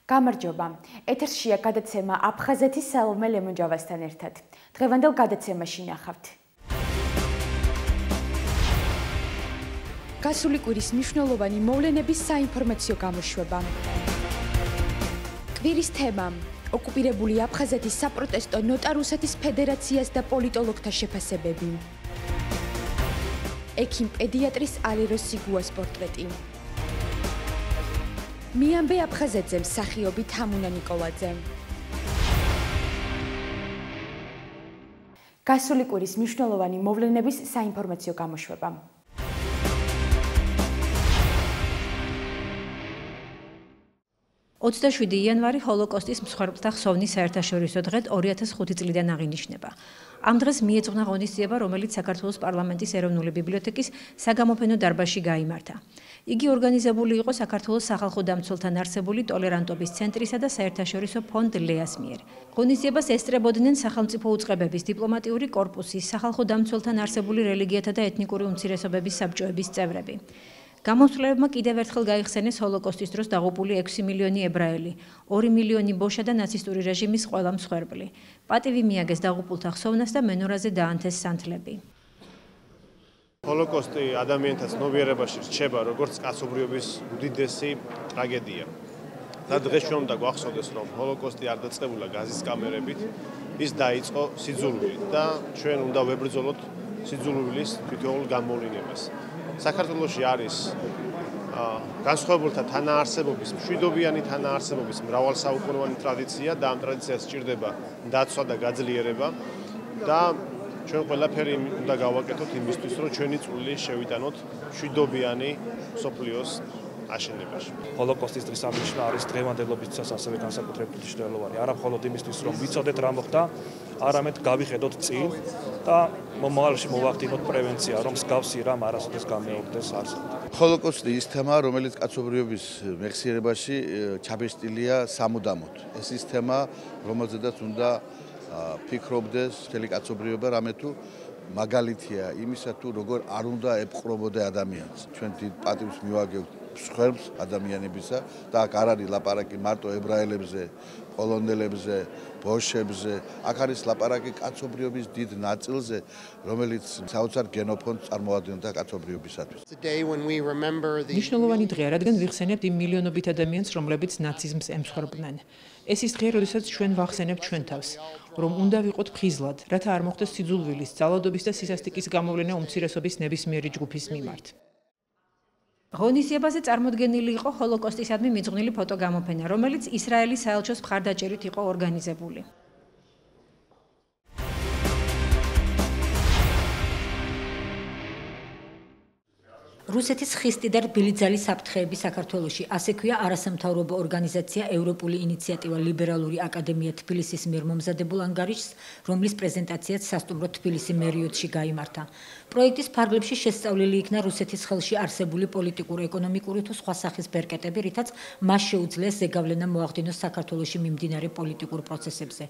გამარჯობა. ეთერშია გადაცემა აფხაზეთის სალომე ლემონჯავასთან ერთად. დღევანდელ გადაცემაში ნახავთ. გასული კვირის მნიშვნელოვანი მოვლენების საინფორმაციო გამოშვება. კვირის თემა: ოკუპირებული აფხაზეთის საპროტესტო ნოტა რუსეთის ფედერაციას და პოლიტოლოგთა შეფასებები. ექიმ პედიატრის ალიროს სიგუას პორტრეტი. მიამბე აფხაზეთზე მსახიობი თამუნა ნიკოლაძე. გასული კვირის მნიშვნელოვანი მოვლენების საინფორმაციო გამოშვება. ოცდაშვიდი იანვარი ჰოლოკოსტის მსხვერპლთა ხსოვნის საერთაშორისო დღედ 2005 წლიდან აღინიშნება. ამ დღეს მიეძღვნა ღონისძიება, რომელიც საქართველოს პარლამენტის ეროვნული ბიბლიოთეკის საგამოფენო დარბაზში გაიმართა. იგი ორგანიზებული იყო საქართველოს სახალხო დამცველთან არსებული ტოლერანტობის ცენტრისა და საერთაშორისო ფონდ ლეას მიერ. ღონისძიებას ესწრებოდნენ სახელმწიფო უწყებების, დიპლომატიური კორპუსის, სახალხო დამცველთან არსებული რელიგიათა და ეთნიკური უმცირესობების საბჭოების წევრები. გამოსვლებმა კიდევ ერთხელ გაიხსენეს ჰოლოკოსტის დროს დაღუპული 6 მილიონი ებრაელი, 2 მილიონი ბოშა და ნაცისტური რეჟიმის ყველა მსხვერპლი. პატივი მიაგეს დაღუპულთა ხსოვნას და მენორაზე დაანთეს სანთლები. ჰოლოკოსტი ადამიანთა ცნობიერებაში რჩება როგორც კაცობრიობის უდიდესი ტრაგედია. და დღეს ჩვენ უნდა გვახსოვდეს, რომ ჰოლოკოსტი არ დაწყებულა გაზის კამერებით, ის დაიწყო სიძულვილით და ჩვენ უნდა ვებრძოლოთ სიძულვილის თითოეულ გამოვლენებას. საქართველოში არის განსხვავებულთა თანაარსებობის, მშვიდობიანი თანაარსებობის მრავალსაუკუნოვანი ტრადიცია და ამ ტრადიციას სჭირდება დაცვა და გაძლიერება და ჩვენ ყველაფერი უნდა გავაკეთოთ იმისთვის, რომ ჩვენი წვლილი შევიტანოთ მშვიდობიანი მსოფლიოს აშენებაში. ჰოლოკოსტის დღის აღნიშვნა არის დღევანდელობისთვისაც ასევე განსაკუთრებით მნიშვნელოვანი. არა მხოლოდ იმისთვის, რომ ვიცოდეთ რა მოხდა, არამედ გავიხედოთ წინ და მომავალში მოვახდინოთ პრევენცია, რომ მსგავსი რამ არასოდეს გამეორდეს არსად. ჰოლოკოსტი ის თემაა, რომელიც კაცობრიობის მეხსიერებაში ჩაბეჭდილია სამუდამოდ. ეს ის თემა, რომელზედაც უნდა ფიქრობდეს მთელი კაცობრიობა, რამე თუ მაგალითია იმისა, თუ როგორ არ უნდა ეპყრობოდე ადამიანს. ჩვენ დიდ პატივს მივაგებთ მსხვერპლს ადამიანებისა და აქ არ არის ლაპარაკი მარტო ებრაელებზე, პოლონელებზე, ბოშებზე, აქ არის ლაპარაკი კაცობრიობის დიდ ნაწილზე, რომელიც საოცარ გენოფონდს წარმოადგენდა კაცობრიობისათვის. მნიშვნელოვანი დღეა, რადგან ვიხსენებთ იმ მილიონობით ადამიანს, რომლებიც ნაციზმს ემსხვერპლნენ. ეს ის დღეა, როდესაც ჩვენ ვახსენებთ ჩვენ თავს, რომ უნდა ვიყოთ ფხიზლად, რათა არ მოხდეს სიძულვილის, ძალადობის და სისასტიკის გამოვლენა უმცირესობის ნებისმიერი ჯგუფის მიმართ. ღონისძიებაზე წარმოდგენილი იყო ჰოლოკოსტისადმი მიძღვნილი ფოტოგამოფენა, რომელიც ისრაელის საელჩოს მხარდაჭერით იყო ორგანიზებული. რუსეთის ხისტი და რბილი ძალის საფრთხეები საქართველოში, ასე ქვია არასამთავრობო ორგანიზაცია ევროპული ინიციატივა ლიბერალური აკადემია თბილისის მიერ მომზადებულ ანგარიშს, რომლის პრეზენტაციაც სასტუმრო თბილისი მერიოტში გაიმართა. პროექტის ფარგლებში შესწავლილი იქნა რუსეთის ხელში არსებული პოლიტიკური, ეკონომიკური თუ სხვა სახის ბერკეტები, რითაც მას შეუძლეს ზეგავლენა მოახდინოს საქართველოში მიმდინარე პოლიტიკურ პროცესებზე.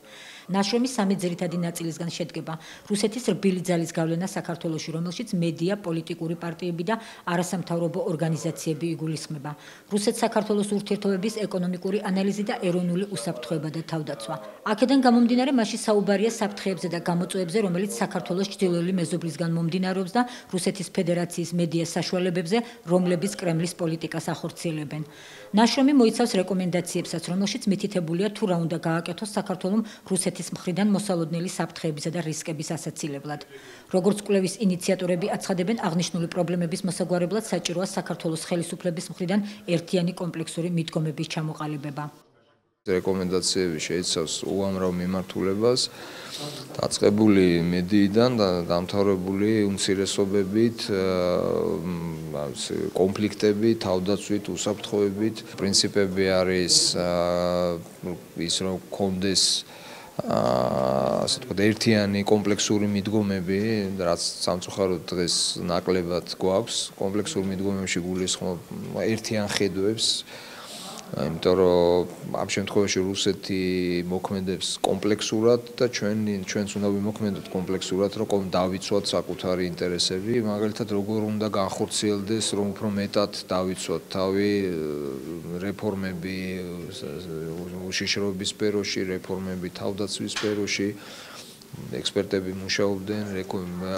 ნაშრომის სამი ძირითადი ნაწილისგან შედგება რუსეთის რბილი ძალის გავლენა საქართველოში, რომელშიც მედია, პოლიტიკური პარტიები და არასამთავრობო ორგანიზაციები იგულისხმება. რუსეთ-საქართველოს ურთიერთობების ეკონომიკური ანალიზი და ეროვნული უსაფრთხოება და თავდაცვა. აქედან გამომდინარე, მასში საუბარია საფრთხეებზე და გამოწვევებზე, რომელიც საქართველოს ჩრდილოელი მეზობლისგან მომდინარეობს და რუსეთის ფედერაციის მედია საშუალებებზე, რომლებიც კრემლის პოლიტიკას ახორციელებენ. ნაშრომი მოიცავს რეკომენდაციებსაც, რომელშიც მითითებულია თუ რა უნდა გააკეთოს საქართველომ რუსეთის მხრიდან მოსალოდნელი საფრთხეებისა და რისკების ასაცილებლად. როგორც კვლევის ინიციატორები აცხადებენ, აღნიშნული პრობლემების მოსაგვარებლად საჭიროა საქართველოს ხელისუფლების მხრიდან ერთიანი კომპლექსური მიდგომების ჩამოყალიბება. რეკომენდაციები შეიცავს უამრავ მიმართულებას, დაწყებული მედიიდან და დამთავრებული უმცირესობებით, კონფლიქტებით, თავდაცვით, უსაფრთხოებით. პრინციპები არის ის, რომ კონდეს ასე ვთქვათ, ერთიანი კომპლექსური მიდგომები, რაც სამწუხაროდ დღეს ნაკლებად გვაქვს. კომპლექსურ მიდგომებში გულისხმობ ერთიან ხედვებს, იმიტომ რომ ამ შემთხვევაში რუსეთი მოქმედებს კომპლექსურად და ჩვენც უნდა ვიმოქმედოთ კომპლექსურად, რომ დავიცვათ საკუთარი ინტერესები, მაგალითად როგორ უნდა განხორციელდეს, რომ უფრო მეტად დავიცვათ თავი რეფორმები უშიშროების სფეროში, რეფორმები თავდაცვის სფეროში. ექსპერტები მუშაობდნენ,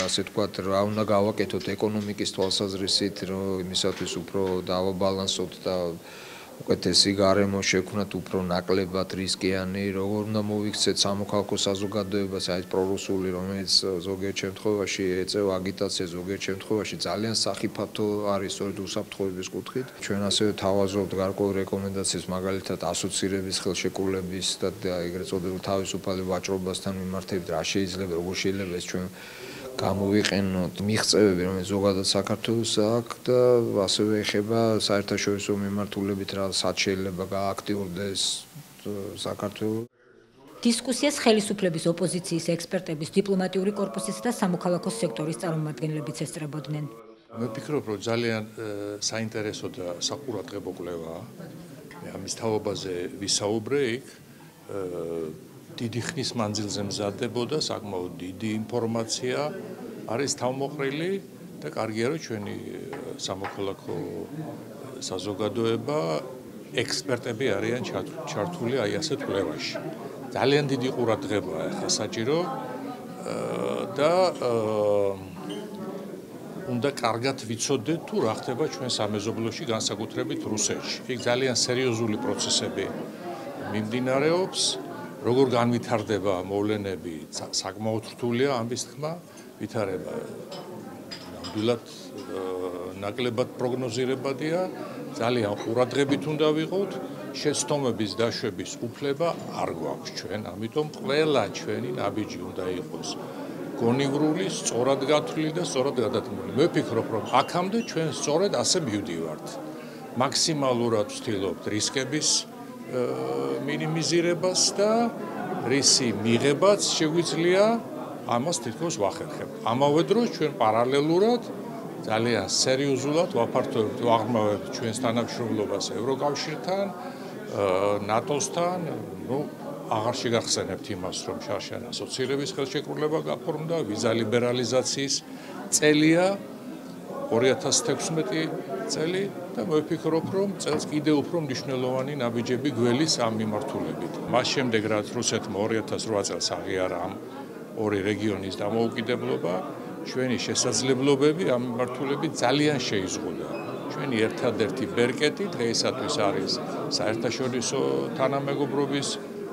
ასე ვთქვათ, რა უნდა გავაკეთოთ ეკონომიკის თვალსაზრისით, რომ იმისათვის უფრო დავაბალანსოთ და უკეთესი გარემო შექმნათ, უფრო ნაკლებად რისკიანი, როგორ უნდა მოვიქცეთ სამოქალაქო საზოგადოებას, აი ეს პრორუსული, რომელიც ზოგიერთ შემთხვევაში ეწევა აგიტაციას, ზოგიერთ შემთხვევაში ძალიან სახიფათო არის სწორედ უსაფრთხოების კუთხით. ჩვენ ასევე თავაზობთ გარკვეულ რეკომენდაციას, მაგალითად ასოცირების ხელშეკრულების და ეგრეთ წოდებულ თავისუფალი ვაჭრობასთან მიმართებით, რა შეიძლება, როგორ შეიძლება ეს ჩვენ გამოვიყენოთ მიღწევები, რომელიც ზოგადად საქართველოს აქვს და ასევე ეხება საერთაშორისო მიმართულებით, რასაც შეიძლება გააქტიურდეს საქართველოს. დისკუსიას ხელისუფლების, ოპოზიციის, ექსპერტების, დიპლომატიური კორპუსის და სამოქალაქო სექტორის წარმომადგენლებიც ესწრებოდნენ. მე ვფიქრობ, რომ ძალიან საინტერესო და საყურადღებო კვლევაა. ამის თაობაზე ვისაუბრე იქ. დიდი ხნის მანძილზე მზადდებოდა საკმაოდ დიდი ინფორმაცია არის თავმოყრილი და კარგია რომ ჩვენი სამოქალაქო საზოგადოება ექსპერტები არიან ჩართული აი ასეთ კვლევაში. ძალიან დიდი ყურადღებაა ახლა საჭირო და უნდა კარგად ვიცოდეთ თუ რა ხდება ჩვენ სამეზობლოში, განსაკუთრებით რუსეთში. იქ ძალიან სერიოზული პროცესები მიმდინარეობს. როგორ განვითარდება მოვლენები, საკმაოდ რთულია ამის თქმა, ვითარება ნამდვილად ნაკლებად პროგნოზირებადია, ძალიან ყურადღებით უნდა ვიყოთ, შეცდომების დაშვების უფლება არ გვაქვს ჩვენ, ამიტომ ყველა ჩვენი ნაბიჯი უნდა იყოს გონივრული, სწორად გათვლილი და სწორად გადადგმული. მე ვფიქრობ, რომ აქამდე ჩვენ სწორედ ასე მივდივართ. მაქსიმალურად ვცდილობთ რისკების მინიმიზირებას და რისი მიღებაც შეგვიძლია ამას თითქოს ვახერხებთ. ამავე დროს ჩვენ პარალელურად ძალიან სერიოზულად ვაფართოვებთ, ვაღრმავებთ ჩვენს თანამშრომლობას ევროკავშირთან, ნატოსთან, აღარ შეგახსენებთ იმას, რომ შარშან ასოცირების ხელშეკრულება გაფორმდა, ვიზა ლიბერალიზაციის წელია 2016 წელი და მე ვფიქრობ, რომ წელს კიდევ უფრო მნიშვნელოვანი ნაბიჯები გველის ამ მიმართულებით. მას შემდეგ, რაც რუსეთმა 2008 წელს აღიარა ამ ორი რეგიონის დამოუკიდებლობა, ჩვენი შესაძლებლობები ამ მიმართულებით ძალიან შეიზღუდა. ჩვენი ერთადერთი ბერკეტი დღეისათვის არის საერთაშორისო თანამეგობრობის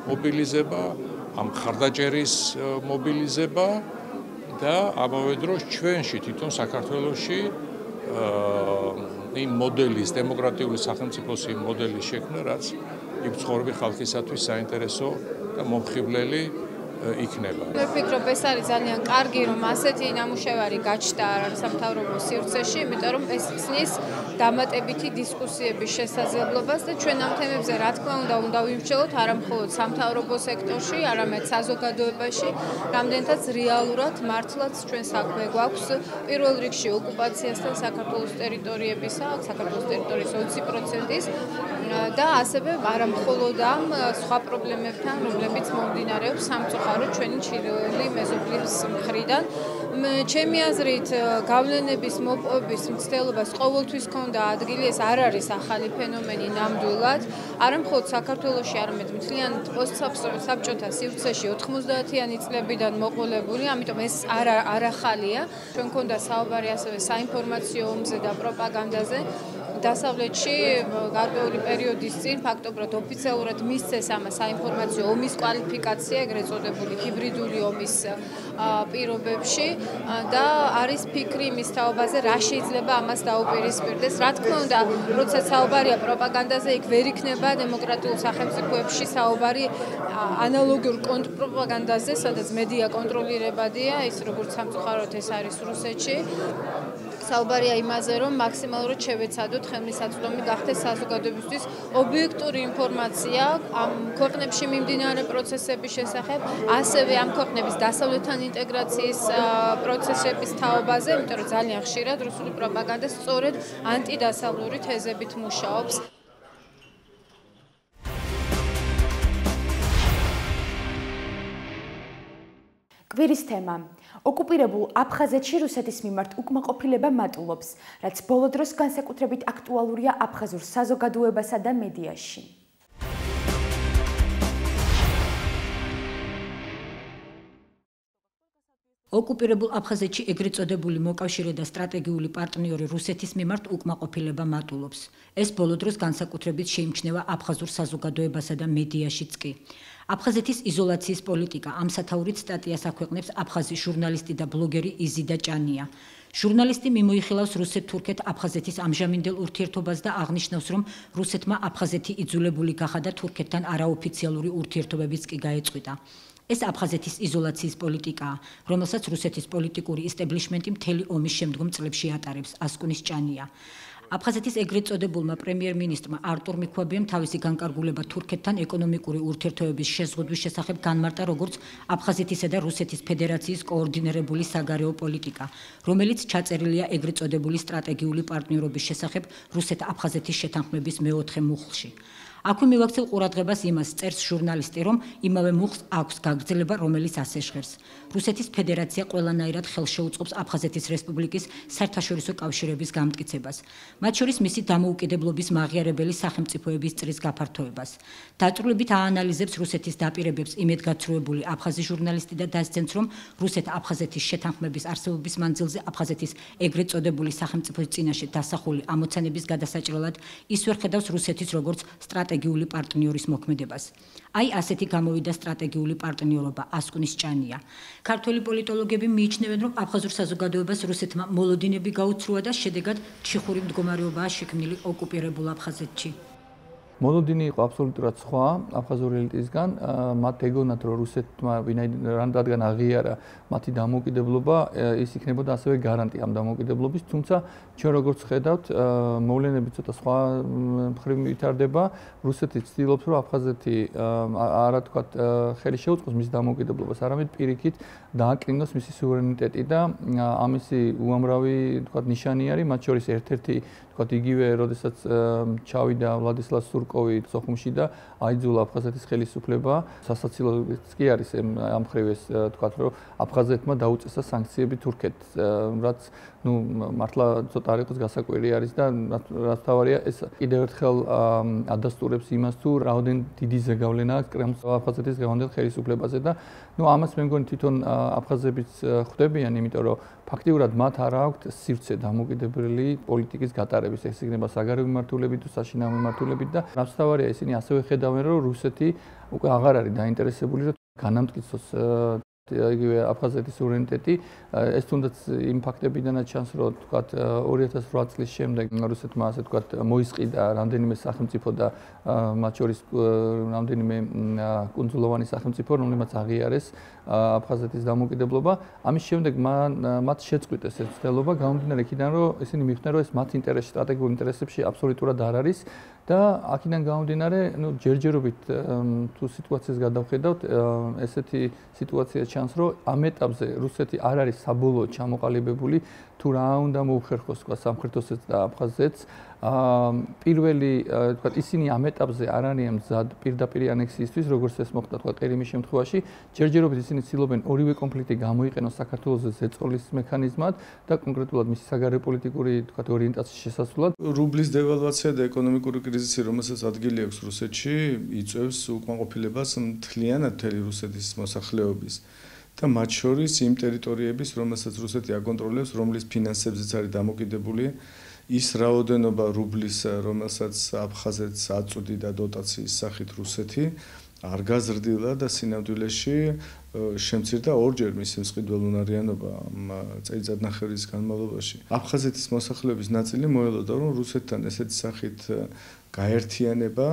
მობილიზება, ამ მხარდაჭერის მობილიზება და ამავე დროს ჩვენში თვითონ საქართველოში იმ მოდელის, დემოკრატიული სახელმწიფოს იმ მოდელის შექმნა, რაც იქ ცხოვრები ხალხისათვის საინტერესო და მომხიბვლელი იქნება. მე ვფიქრობ, ეს არის ძალიან კარგი, რომ ასეთი ნამუშევარი გაჩნდა სამთავრობო სივრცეში, იმიტომ რომ ეს ხსნის დამატებითი დისკუსიების შესაძლებლობას და ჩვენ ამ თემებზე რა თქმა უნდა ვიმსჯელოთ არა მხოლოდ სამთავრობო სექტორში, არამედ საზოგადოებაში, რამდენთაც რეალურად მართლაც ჩვენ საქმე გვაქვს პირველ რიგში ოკუპაციასთან საქართველოს ტერიტორიებისა, საქართველოს ტერიტორიის 20%-ის და ასევე არა მხოლოდ ამ სხვა პრობლემებთან, რომლებიც მომდინარეობს სამწუხარო ჩვენი ჩრდილოელი მეზობლის მხრიდან. ჩემი აზრით, გავლენების მოპოვების მცდელობას ყოველთვის ჰქონდა ადგილი, ეს არ არის ახალი ფენომენი ნამდვილად, არა მხოლოდ საქართველოში, არამედ მთლიანად პოსტსაბჭოთა სივრცეში 90-იანი წლებიდან მოყოლებული, ამიტომ ეს არ ახალია. ჩვენ ჰქონდა საუბარი ასევე საინფორმაციო ომზე და პროპაგანდაზე. დასავლეთში გარკვეული პერიოდის წინ ფაქტობრივად ოფიციალურად მისცეს ამ საინფორმაციო ომის კვალიფიკაცია, ეგრეთ წოდებული ჰიბრიდული ომის პირობებში და არის ფიქრი იმის თაობაზე, რა შეიძლება ამას დაუპირისპირდეს. რა თქმა უნდა, როდესაც საუბარია პროპაგანდაზე, იქ ვერ იქნება დემოკრატიულ სახელმწიფოებში საუბარი ანალოგიურ კონტრპროპაგანდაზე, სადაც მედია კონტროლირებადია, ის როგორც სამწუხაროდ ეს არის რუსეთში. საუბარია იმაზე, რომ მაქსიმალურად შევეცადოთ ხელმისაწვდომი გახდეს საზოგადოებისთვის ობიექტური ინფორმაცია ამ ქვეყნებში მიმდინარე პროცესების შესახებ, ასევე ამ ქვეყნების დასავლეთთან ინტეგრაციის პროცესების თაობაზე, იმიტომ რომ ძალიან ხშირად რუსული პროპაგანდა სწორედ ანტიდასავლური თეზებით მუშაობს. კვირის თემა. ოკუპირებულ აფხაზეთში რუსეთის მიმართ უკმაყოფილება მატულობს, რაც ბოლო დროს განსაკუთრებით აქტუალურია აფხაზურ საზოგადოებასა და მედიაში. ოკუპირებულ აფხაზეთში ეგრეთ წოდებული მოკავშირე და სტრატეგიული პარტნიორი რუსეთის მიმართ უკმაყოფილება მატულობს. ეს ბოლო დროს განსაკუთრებით შეიმჩნევა აფხაზურ საზოგადოებასა და მედიაშიც კი. აფხაზეთის იზოლაციის პოლიტიკა ამ სათაურით სტატიას აქვეყნებს აფხაზი ჟურნალისტი და ბლოგერი იზიდა ჭანია. ჟურნალისტი მიმოიხილავს რუსეთ-თურქეთ-აფხაზეთის ამჟამინდელ ურთიერთობას და აღნიშნავს, რომ რუსეთმა აფხაზეთი იძულებული გახადა თურქეთთან არაოფიციალური ურთიერთობებიც კი გაეწყვიტა. ეს აფხაზეთის იზოლაციის პოლიტიკაა, რომელსაც რუსეთის პოლიტიკური ისტაბლიშმენტი მთელი ომის შემდგომ წლებში ატარებს, ასკუნის ჭანია. აფხაზეთის ეგრეთ წოდებულმა პრემიერ-მინისტრმა არტურ მიქვაბიემ თავისი განკარგულება თურქეთთან ეკონომიკური ურთიერთობების შეზღუდვის შესახებ განმარტა როგორც აფხაზეთისა და რუსეთის ფედერაციის კოორდინირებული საგარეო პოლიტიკა, რომელიც ჩაწერილია ეგრეთ წოდებული სტრატეგიული პარტნიორობის შესახებ რუსეთ-აფხაზეთის შეთანხმების მეოთხე მუხლში. აქვე მივაქცევ ყურადღებას იმას, წერს ჟურნალისტი, რომ იმავე მუხლს აქვს გაგრძელება, რომელიც ასე ჟღერს. რუსეთის ფედერაცია ყველანაირად ხელს შეუწყობს აფხაზეთის რესპუბლიკის საერთაშორისო კავშირების გამტკიცებას, მათ შორის მისი დამოუკიდებლობის მაღიარებელი სახელმწიფოების წრის გაფართოებას. დაწვრილებით აანალიზებს რუსეთის დაპირებებს იმედგაცრუებული აფხაზი ჟურნალისტი და დასძენს, რომ რუსეთ-აფხაზეთის შეთანხმების არსებობის მანძილზე აფხაზეთის ეგრეთ წოდებული სახელმწიფოს წინაშე დასახული ამოცანების გადასაჭრელად ის ვერ ხედავს რუსეთის როგორც სტრატეგიული პარტნიორის მოქმედებას. აი ასეთი გამოვიდა სტრატეგიული პარტნიორობა, ასკუნის ჭანია. ქართველი პოლიტოლოგები მიიჩნევენ, რომ აფხაზურ საზოგადოებას რუსეთმა მოლოდინები გაუცრუა და შედეგად ჩიხური მდგომარეობაა შექმნილი ოკუპირებულ აფხაზეთში. მოლოდინი იყო აბსოლუტურად სხვა აფხაზური ელიტისგან, მათ ეგონათ, რომ რუსეთმა რადგან აღიარა მათი დამოუკიდებლობა, ის იქნებოდა ასევე გარანტი ამ დამოუკიდებლობის, თუმცა ჩვენ როგორც ხედავთ, მოვლენები ცოტა სხვა მხრივ ვითარდება. რუსეთი ცდილობს, რომ აფხაზეთი არა თქვათ ხელი შეუწყოს მის დამოუკიდებლობას, არამედ პირიქით დააკრინოს მისი სუვერენიტეტი და ამისი უამრავი თქვათ ნიშანი არის, მათ შორის ერთ-ერთი თქვათ იგივე, როდესაც ჩავიდა ვლადისლავ სურკოვი სოხუმში და აიძულა აფხაზეთის ხელისუფლება, სასაცილოც კი არის ამ მხრივ ეს თქვათ, რომ აფხაზეთმა დაუწესა სანქციები თურქეთს, რაც მართლა ცოტა არ იყოს გასაკვირი არის და რაც თავარია, ეს კიდევ ერთხელ ადასტურებს იმას, თუ რაოდენ დიდი ზეგავლენა აქვს კრემლს აფხაზეთის დღევანდელ ხელისუფლებაზე და ამას მე მგონი თვითონ აფხაზებიც ხვდებიან, იმიტომ რომ ფაქტიურად მათ არ აქვთ სივრცე დამოუკიდებელი პოლიტიკის გატარების, ეს იქნება საგარეო მიმართულებით თუ საშინაო მიმართულებით და რაც თავარია, ისინი ასევე ხედავენ, რომ რუსეთი უკვე აღარ არის დაინტერესებული, რომ განამტკიცოს იგივე აფხაზეთის სუვერენიტეტი, ეს თუნდაც იმ ფაქტებიდანაც ჩანს, რომ თქვათ 2008 წლის შემდეგ რუსეთმა ასე თქვათ მოისყიდა რამდენიმე სახელმწიფო და მათ შორის რამდენიმე კუნძულოვანი სახელმწიფო, რომლებმაც აღიარეს აფხაზეთის დამოუკიდებლობა. ამის შემდეგ მათ შეწყვიტეს ეს ცდელობა, გამომდინარე იქიდან, რომ ისინი მიხვდნენ, რომ ეს მათ ინტერესში, სტრატეგიულ ინტერესებში აბსოლუტურად არ არის და აქედან გამომდინარე, ჯერჯერობით თუ სიტუაციას გადავხედავთ, ესეთი სიტუაცია ჩანს, რომ ამ ეტაპზე რუსეთი არ არის საბოლოოდ ჩამოყალიბებული თუ რა უნდა მოუხერხოს თქვა სამხრეთოსეთ და აფხაზეთს. პირველი თქვა ისინი ამ ეტაპზე არ არიან მზად პირდაპირ ანექსიისთვის, როგორც ეს მოხდა თქვა ყირიმის შემთხვევაში. ჯერჯერობით ისინი ცდილობენ ორივე კონფლიქტი გამოიყენოს საქართველოს ზეწოლის მექანიზმად და კონკრეტულად მისი საგარეო პოლიტიკური თქვა ორიენტაციის შესასვლელად. რუბლის დევალვაცია და ეკონომიკური კრიზისი, რომელსაც ადგილი აქვს რუსეთში, იწვევს უკმაყოფილებას მთლიანად მთელი რუსეთის მოსახლეობის. და მათ შორის იმ ტერიტორიების, რომელსაც რუსეთი აკონტროლებს, რომლის ფინანსებზეც არის დამოკიდებული, ის რაოდენობა რუბლის, რომელსაც აფხაზეთს აწვდიდა დოტაციის სახით რუსეთი, არ გაზრდილა და სინამდვილეში შემცირდა ორჯერ მისი მსყიდველუნარიანობა წელიწადნახევრის განმავლობაში. აფხაზეთის მოსახლეობის ნაწილი მოელოდა, რომ რუსეთთან ესეთი სახით გაერთიანება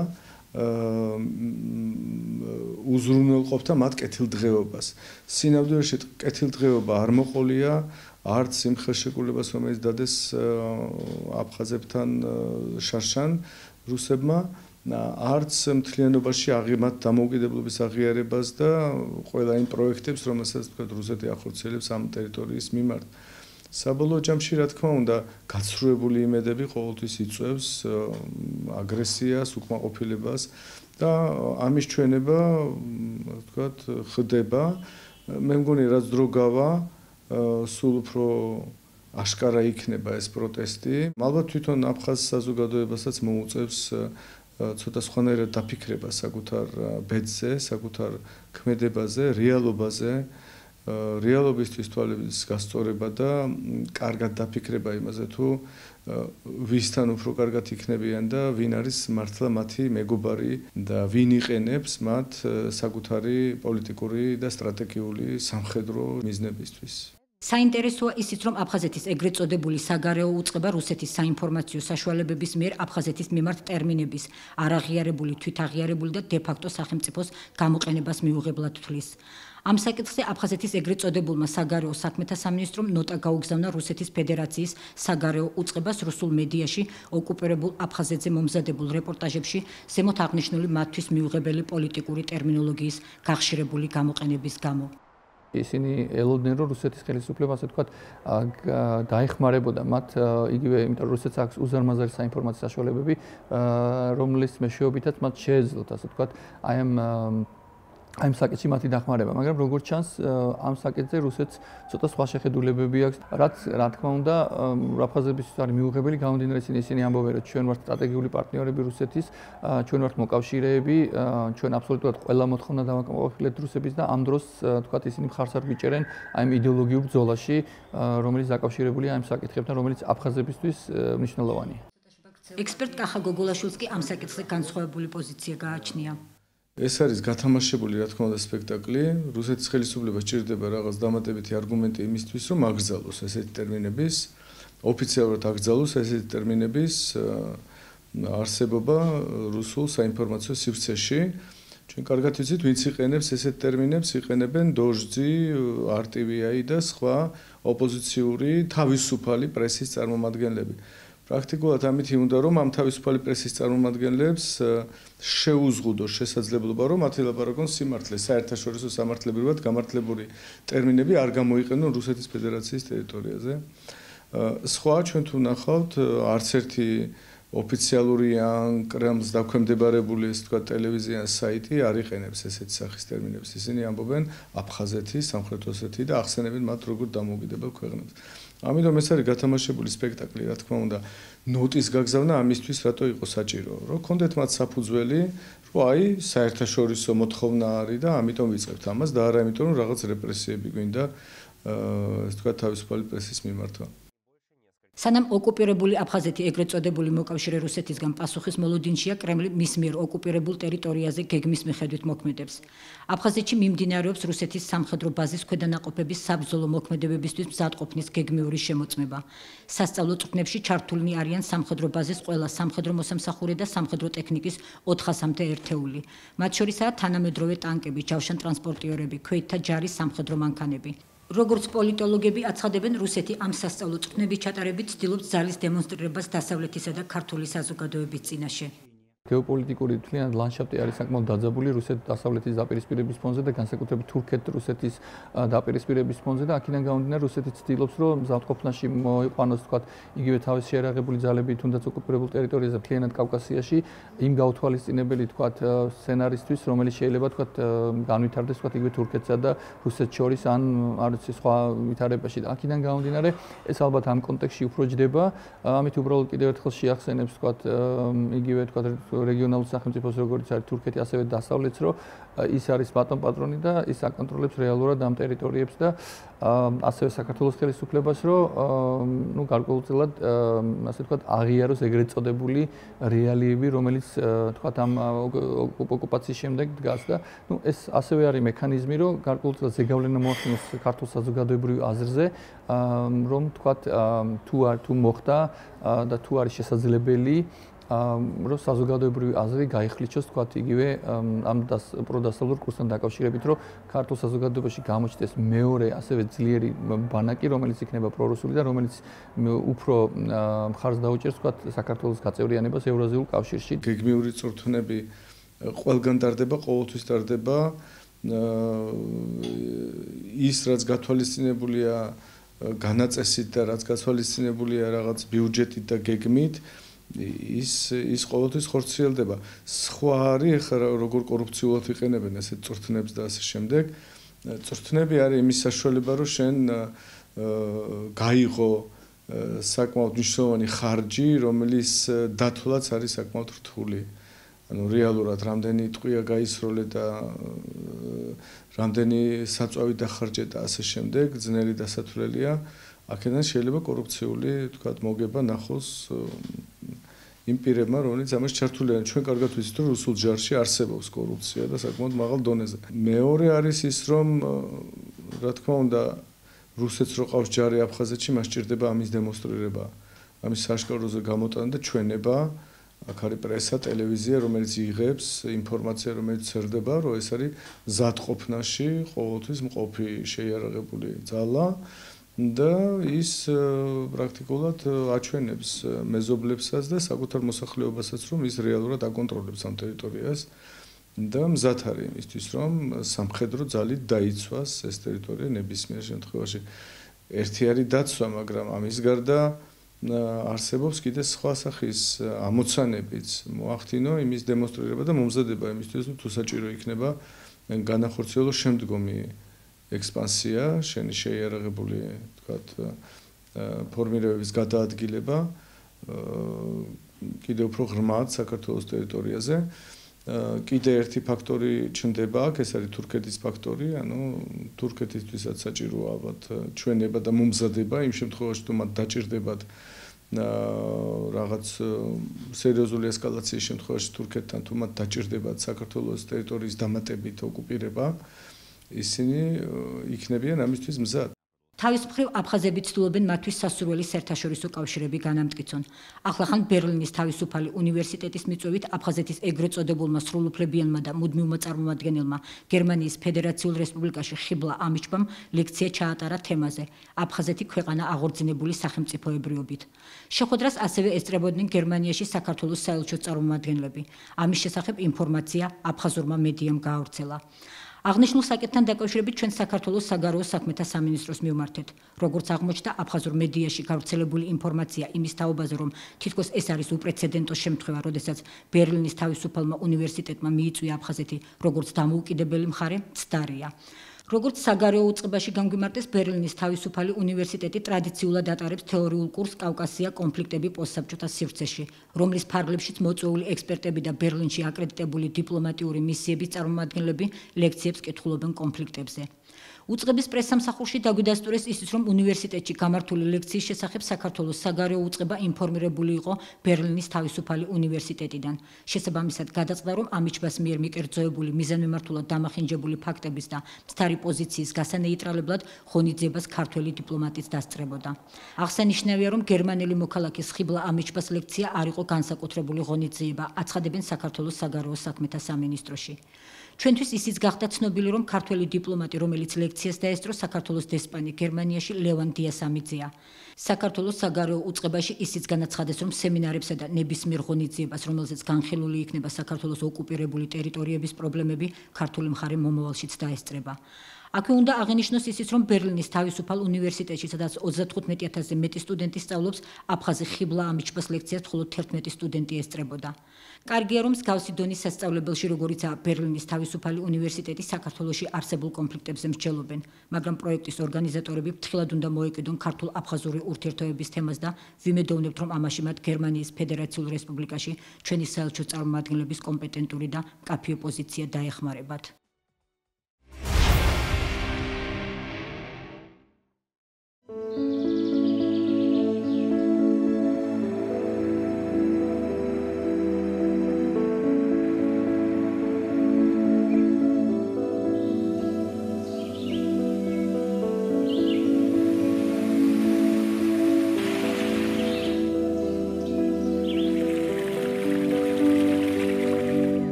უზრუნველყოფდა მათ კეთილდღეობას. სინამდვილეში კეთილდღეობა არ მოყოლია არც იმ ხელშეკრულებას, რომელიც დადეს აფხაზებთან შარშან რუსებმა, არც მთლიანობაში აღიმათ დამოუკიდებლობის აღიარებას და ყველა იმ პროექტებს, რომელსაც თქვა რუსეთი ახორციელებს ამ ტერიტორიის მიმართ. საბოლოო ჯამში, რა თქმა უნდა, გაცრუებული იმედები ყოველთვის იწვევს აგრესიას, უკმაყოფილებას და ამის ჩვენება, რა ვთქვათ, ხდება მე მგონი რაც დრო გავა, სულ უფრო აშკარა იქნება ეს პროტესტი. ალბათ თვითონ აფხაზ საზოგადოებასაც მოუწევს ცოტა სხვანაირად დაფიქრება საკუთარ ბედზე, საკუთარ ქმედებაზე, რეალობაზე, რეალობისთვის თვალების გასწორება და კარგად დაფიქრება იმაზე თუ ვისთან უფრო კარგად იქნებიან და ვინ არის მართლა მათი მეგობარი და ვინ იყენებს მათ საკუთარი პოლიტიკური და სტრატეგიული სამხედრო მიზნებისთვის. საინტერესოა ისიც, რომ აფხაზეთის ეგრეთ წოდებული საგარეო უწყება რუსეთის საინფორმაციო საშუალებების მიერ აფხაზეთის მიმართ ტერმინების არაღიარებული, თვითაღიარებული და დე-ფაქტო სახელმწიფოს გამოყენებას მიუღებლად თვლის. ამ საკითხზე აფხაზეთის ეგრეთ წოდებულმა საგარეო საქმეთა სამინისტრომ ნოტა გაუგზავნა რუსეთის ფედერაციის საგარეო უწყებას რუსულ მედიაში ოკუპირებულ აფხაზეთზე მომზადებულ რეპორტაჟებში ზემოთ აღნიშნული მათთვის მიუღებელი პოლიტიკური ტერმინოლოგიის გახშირებული გამოყენების გამო. ისინი ელოდნენ, რომ რუსეთის ხელისუფლება, ასე ვთქვათ, დაეხმარებოდა მათ იგივე, იმიტომ რომ რუსეთს აქვს უზარმაზარი საინფორმაციო საშუალებები, რომლის მეშვეობითაც მათ შეეძლოთ, ასე ვთქვათ, აი ამ საკითხში მათი დახმარება, მაგრამ როგორც ჩანს, ამ საკითხზე რუსეთს ცოტა სხვა შეხედულებები აქვს, რაც რა თქმა უნდა, აფხაზებისთვის არის მიუღებელი, გამომდინარე ისინი ამბობენ, რომ ჩვენ ვართ სტრატეგიული პარტნიორები რუსეთის, ჩვენ ვართ მოკავშირეები, ჩვენ აბსოლუტურად ყველა მოთხოვნა დავაკმაყოფილეთ რუსების და ამ დროს, თქვათ, ისინი მხარს არ გვიჭერენ აი ამ იდეოლოგიურ ბრძოლაში, რომელიც დაკავშირებულია ამ საკითხებთან, რომელიც აფხაზებისთვის მნიშვნელოვანია. ექსპერტ კახა გოგოლაშვილს კი ამ საკითხზე განსხვავებული პოზიცია გააჩნია. ეს არის გათამაშებული, რა თქმა უნდა, სპექტაკლი. რუსეთის ხელისუფლებას ჭირდება რაღაც დამატებითი არგუმენტი იმისთვის, რომ აკრძალოს ესეთი ტერმინების, ოფიციალურად აკრძალოს ესეთი ტერმინების არსებობა რუსულ საინფორმაციო სივრცეში. ჩვენ კარგად ვიცით, ვინც იყენებს ესეთ ტერმინებს, იყენებენ დოჟძი, RTV-i და სხვა ოპოზიციური თავისუფალი პრესის წარმომადგენლები. პრაქტიკულად ამითი უნდა რომ ამ თავისუფალი პრესის წარმომადგენლებს შეუზღუდოს შესაძლებლობა რომ მათი ლაპარაკონ სიმართლეს, საერთაშორისო სამართლებრივად გამართლებული ტერმინები არ გამოიყენონ რუსეთის ფედერაციის ტერიტორიაზე. სხვა ჩვენ თუ ნახავთ, არც ერთი ოფიციალური ან კრემლს დაქვემდებარებული, ასე ვთქვათ, ტელევიზია ან საიტი არ იყენებს ესეთი სახის ტერმინებს. ისინი ამბობენ აფხაზეთი, სამხრეთ ოსეთი და ახსენებენ მათ როგორ დამოუკიდებელ ქვეყნებს. ამიტომ ეს არის გათამაშებული სპექტაკლი, რა თქმა უნდა, ნოტის გაგზავნა ამისთვის რატო იყო საჭირო, რომ კონდეთ მათ საფუძველი, რომ აი საერთაშორისო მოთხოვნა არის და ამიტომ ვიწყებთ ამას და არა იმიტომ რომ რაღაც რეპრესიები გვინდა, ასე ვთქვათ, თავისუფალი პრესის მიმართვა. სანამ ოკუპირებული აფხაზეთი ეგრეთ წოდებული მოკავშირე რუსეთისგან პასუხის მოლოდინშია, კრემლი მის მიერ ოკუპირებულ ტერიტორიაზე გეგმის მიხედვით მოქმედებს. აფხაზეთში მიმდინარეობს რუსეთის სამხედრო ბაზის ქვედანაყოფების საბრძოლო მოქმედებებისთვის მზადყოფნის გეგმიური შემოწმება. სასწავლო წვრთნებში ჩართულნი არიან სამხედრო ბაზის ყველა სამხედრო მოსამსახურე და სამხედრო ტექნიკის 400-მდე ერთეული. მათ შორისაა თანამედროვე ტანკები, ჯავშანტრანსპორტიორები, ქვეითთა ჯარის სამხედრო მანქანები. როგორც პოლიტოლოგები აცხადებენ, რუსეთი ამ სასწავლო წვრთნების ჩატარებით ცდილობს ძალის დემონსტრირებას დასავლეთისა და ქართული საზოგადოების წინაშე. გეოპოლიტიკური თლიანად ლანდშაფტი არის საკმაოდ დაძაბული რუსეთის დასავლეთის დაპირისპირების ფონზე და განსაკუთრებით თურქეთ-რუსეთის დაპირისპირების ფონზე და აქედან გამომდინარე რუსეთი ცდილობს რომ მზადყოფნაში მოიყვანოს თქვათ იგივე თავის შეერაღებული ძალები თუნდაც ოკუპირებულ ტერიტორიაზე მთლიანად კავკასიაში იმ გაუთვალისწინებელი თქვათ სცენარისთვის რომელიც შეიძლება თქვათ განვითარდეს თქვათ იგივე თურქეთსა და რუსეთს შორის ან არ ვიცი სხვა ვითარებაში და აქედან გამომდინარე ეს ალბათ ამ კონტექსტში უფრო ჯდება ამით უბრალოდ კიდევ ერთხელ შეახსენებს თქვათ იგივე თქვათ რეგიონალურ სახელმწიფოს როგორც არის თურქეთი ასევე დასავლეთს რომ ის არის ბატონ პატრონი და ის აკონტროლებს რეალურად ამ ტერიტორიებს და ასევე საქართველოს ხელისუფლებას რომ ნუ გარკვეულწილად ასე ვთქვათ აღიაროს ეგრეთ წოდებული რეალიები რომელიც თქვათ ამ ოკუპაციის შემდეგ დგას და ნუ ეს ასევე არის მექანიზმი რომ გარკვეულწილად ზეგავლენა მოახდინოს ქართულ საზოგადოებრივ აზრზე რომ თქვათ თუ მოხდა და თუ არის შესაძლებელი რომ საზოგადოებრივი აზრი გაიხლიჩოს თქვათ იგივე ამ პროდასავლურ კურსთან დაკავშირებით რომ ქართულ საზოგადოებაში გამოჩნდეს მეორე ასევე ძლიერი ბანაკი რომელიც იქნება პრორუსული და რომელიც უფრო მხარს დაუჭერს თქვათ საქართველოს გაწევრიანებას ევრაზიულ კავშირში გეგმიური წვრთნები ყველგან ტარდება ყოველთვის ტარდება ის რაც გათვალისწინებულია განაწესით და რაც გათვალისწინებულია რაღაც ბიუჯეტით და გეგმით ის ყოველთვის ხორციელდება. სხვა არის ახლა როგორ კორუფციულად იყენებენ ესეთ წვრთნებს და ასე შემდეგ. წვრთნები არის იმის საშუალება, რომ შენ გაიღო საკმაოდ მნიშვნელოვანი ხარჯი, რომელიც დათვლაც არის საკმაოდ რთული. ანუ რეალურად რამდენი ტყვია გაისროლე და რამდენი საწვავი დახარჯე და ასე შემდეგ, ძნელი დასათვლელია. აქედან შეიძლება კორუფციული, თქვათ, მოგება ნახოს იმ პირებმა, რომელიც ამას ჩართული არიან. ჩვენ კარგად ვიცით, რომ რუსულ ჯარში არსებობს კორუფცია და საკმაოდ მაღალ დონეზე. მეორე არის ის, რომ რა თქმა უნდა, რუსეთს რო ყავს ჯარი აფხაზეთში, მას ჭირდება ამის დემონსტრირება, ამის საშკაროზე გამოტანა და ჩვენება. აქ არის პრესა, ტელევიზია, რომელიც იღებს ინფორმაცია, რომელიც წერდება, რომ ეს არის ზადყოფნაში ყოველთვის მყოფი შეიარაღებული ძალა და ის პრაქტიკულად აჩვენებს მეზობლებსაც და საკუთარ მოსახლეობასაც, რომ ის რეალურად აკონტროლებს ამ ტერიტორიას და მზად არის იმისთვის, რომ სამხედრო ძალით დაიცვას ეს ტერიტორია ნებისმიერ შემთხვევაში. ერთი არის დაცვა, მაგრამ ამის გარდა არსებობს კიდე სხვა სახის ამოცანებიც მოახდინო იმის დემონსტრირება და მომზადება იმისთვის, რომ თუ საჭირო იქნება განახორციელოს შემდგომი ექსპანსია, შენი შეიარაღებული, თქვათ, ფორმირებების გადაადგილება კიდევ უფრო ღრმად საქართველოს ტერიტორიაზე. კიდე ერთი ფაქტორი ჩნდება აქ, ეს არის თურქეთის ფაქტორი, ანუ თურქეთისთვისაც საჭიროა ალბათ ჩვენება და მომზადება იმ შემთხვევაში, თუ მათ დაჭირდებათ რაღაც სერიოზული ესკალაციის შემთხვევაში თურქეთთან, თუ მათ დაჭირდებათ საქართველოს ტერიტორიის დამატებით ოკუპირება, ისინი იქნებიან ამისთვის მზად. თავის მხრივ აფხაზები ცდილობენ მათთვის სასურველი საერთაშორისო კავშირები განამტკიცონ. ახლახან ბერლინის თავისუფალი უნივერსიტეტის მიწვევით აფხაზეთის ეგრეთ წოდებულმა სრულუფლებიანმა და მუდმივმა წარმომადგენელმა გერმანიის ფედერაციულ რესპუბლიკაში ხიბლა ამიჩბამ ლექცია ჩაატარა თემაზე აფხაზეთი ქვეყანა აღორძინებული სახელმწიფოებრიობით. შეხვედრას ასევე ესწრებოდნენ გერმანიაში საქართველოს საელჩო წარმომადგენლები. ამის შესახებ ინფორმაცია აფხაზურმა მედიამ გაავრცელა. აღნიშნულ საკითხთან დაკავშირებით ჩვენ საქართველოს საგარეო საქმეთა სამინისტროს მივმართეთ. როგორც აღმოჩნდა, აფხაზურ მედიაში გავრცელებული ინფორმაცია იმის თაობაზე, რომ თითქოს ეს არის უპრეცედენტო შემთხვევა, როდესაც ბერლინის თავისუფალმა უნივერსიტეტმა მიიწვია აფხაზეთი როგორც დამოუკიდებელი მხარე, მცდარია. როგორც საგარეო უწყებაში განგვიმარტეს, ბერლინის თავისუფალი უნივერსიტეტი ტრადიციულად ატარებს თეორიულ კურსს კავკასია კონფლიქტები პოსტსაბჭოთა სივრცეში, რომლის ფარგლებშიც მოწვეული ექსპერტები და ბერლინში აკრედიტებული დიპლომატიური მისიების წარმომადგენლები ლექციებს კითხულობენ კონფლიქტებზე. უწყების პრესსამსახურში დაგვიდასტურეს ისიც, რომ უნივერსიტეტში გამართული ლექციის შესახებ საქართველოს საგარეო უწყება ინფორმირებული იყო ბერლინის თავისუფალი უნივერსიტეტიდან. შესაბამისად გადაწყდა, რომ ამიჩბას მიერ მიკერძოებული მიზანმიმართულად დამახინჯებული ფაქტების და მცდარი პოზიციის გასანეიტრალებლად ღონისძიებას ქართველი დიპლომატიც დასწრებოდა. აღსანიშნავია, რომ გერმანელი მოქალაქის ხიბლა ამიჩბას ლექცია არ იყო განსაკუთრებული ღონისძიება, აცხადებენ საქართველოს საგარეო საქმეთა სამინისტროში. ჩვენთვის ისიც გახდა ცნობილი, რომ ქართველი დიპლომატი, რომელიც ლექციას დაესწრო, საქართველოს დესპანი გერმანიაში ლევან დიასამიძეა. საქართველოს საგარეო უწყებაში ისიც განაცხადეს, რომ სემინარებსა და ნებისმიერ ღონისძიებას, რომელზეც განხილული იქნება საქართველოს ოკუპირებული ტერიტორიების პრობლემები, ქართული მხარე მომავალშიც დაესწრება. აქვე უნდა აღინიშნოს ისიც, რომ ბერლინის თავისუფალ უნივერსიტეტში, სადაც 35,000-ზე მეტი სტუდენტი სწავლობს, აფხაზი ხიბლა ამიჩბას ლექციას მხოლოდ 11 სტუდენტი ესწრებოდა. კარგია, რომ მსგავსი დონის სასწავლებელში, როგორიცაა ბერლინის თავისუფალი უნივერსიტეტი, საქართველოში არსებულ კონფლიქტებზე მსჯელობენ, მაგრამ პროექტის ორგანიზატორები ფრთხილად უნდა მოეკიდონ ქართულ-აფხაზური ურთიერთობების თემას და ვიმედოვნებთ, რომ ამაში მათ გერმანიის ფედერაციულ რესპუბლიკაში ჩვენი საელჩო წარმომადგენლების კომპეტენტური და მკაფიო პოზიცია დაეხმარებათ.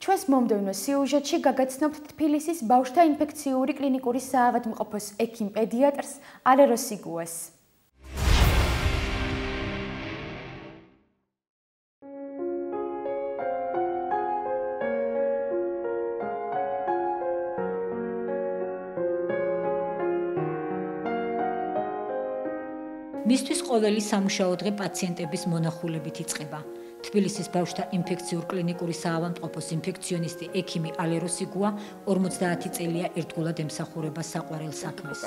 ჩვენს მომდევნო სიუჟეტში გაგაცნობთ თბილისის ბავშვთა ინფექციური კლინიკური საავადმყოფოს ექიმ-პედიატრს ალერო სიგუას. მისთვის ყოველი სამუშაო დღე პაციენტების მონახულებით იწყება. თბილისის ბავშვთა ინფექციურ კლინიკური საავადმყოფოს ინფექციონისტი ექიმი ალერო სიგუა 50 წელია ერთგულად ემსახურება საყვარელ საქმეს.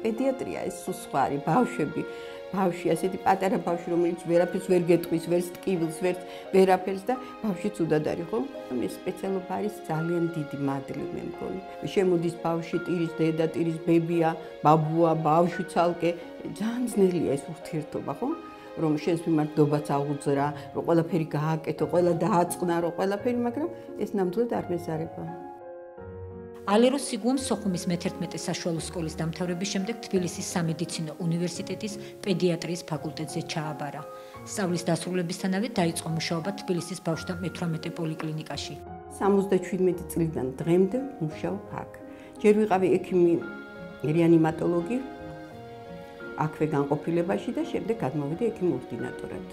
პედიატრია ეს სხვა არის, ბავშვი, ასეთი პატარა ბავშვი, რომელიც ვერაფერს ვერ გეტყვის, ვერც ტკივილს, ვერაფერს და ბავშვი ცუდად არის, ხო? ეს სპეციალობა არის ძალიან დიდი მადლი მე მგონი. შემოდის ბავშვი, ტირის დედა, ტირის ბებია, ბაბუა, ბავშვი ცალკე, ძალიან ძნელია ეს ურთიერთობა, ხო? რომ შენს მიმართებაც აღუძრა, რომ ყველაფერი გააკეთო, ყველა დააწყნარო, ყველაფერი, მაგრამ ეს ნამდვილად არ მეზარება. ალერო სიგუამ სოხუმის მე-11 საშუალო სკოლის დამთავრების შემდეგ თბილისის სამედიცინო უნივერსიტეტის პედიატრიის ფაკულტეტზე ჩააბარა. სწავლის დასრულებისთანავე დაიწყო მუშაობა თბილისის ბავშვთა მე-18 პოლიკლინიკაში. 77 წლიდან დღემდე მუშაობ აქ. ჯერ ვიყავი ექიმი რეანიმატოლოგი აქვე განყოფილებაში და შემდეგ გადმოვედი ექიმ ორდინატორად.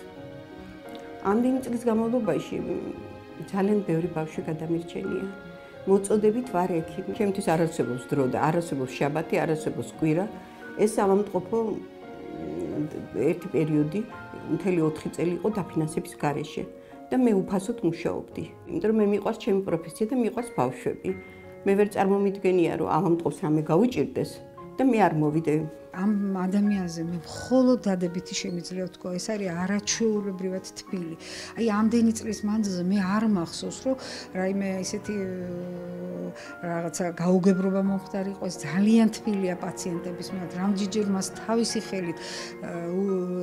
ამდენი წლის განმავლობაში ძალიან ბევრი ბავშვი გადამირჩენია. მოწოდებით ვარ ექიმი. ჩემთვის არ არსებობს დრო და არ არსებობს შაბათი, არ არსებობს კვირა. ეს საავადმყოფო ერთი პერიოდი, მთელი 4 წელი იყო დაფინანსების გარეშე და მე უფასოდ მუშაობდი. იმიტომ რომ მე მიყვარს ჩემი პროფესია და მიყვარს ბავშვები. მე ვერ წარმომიდგენია რომ ავადმყოფს რამე გაუჭირდეს და მე არ მოვიდე. ამ ადამიანზე მე მხოლოდ დადებითი შემიძლია ვთქვა, ეს არის არაჩვეულებრივად თბილი. აი ამდენი წლის მანძილზე მე არ მახსოვს, რომ რაიმე ესეთი რაღაცა გაუგებრობა მომხდარი იყო, ეს ძალიან თბილია პაციენტების მიმართ. რამდენჯერ მას თავისი ხელით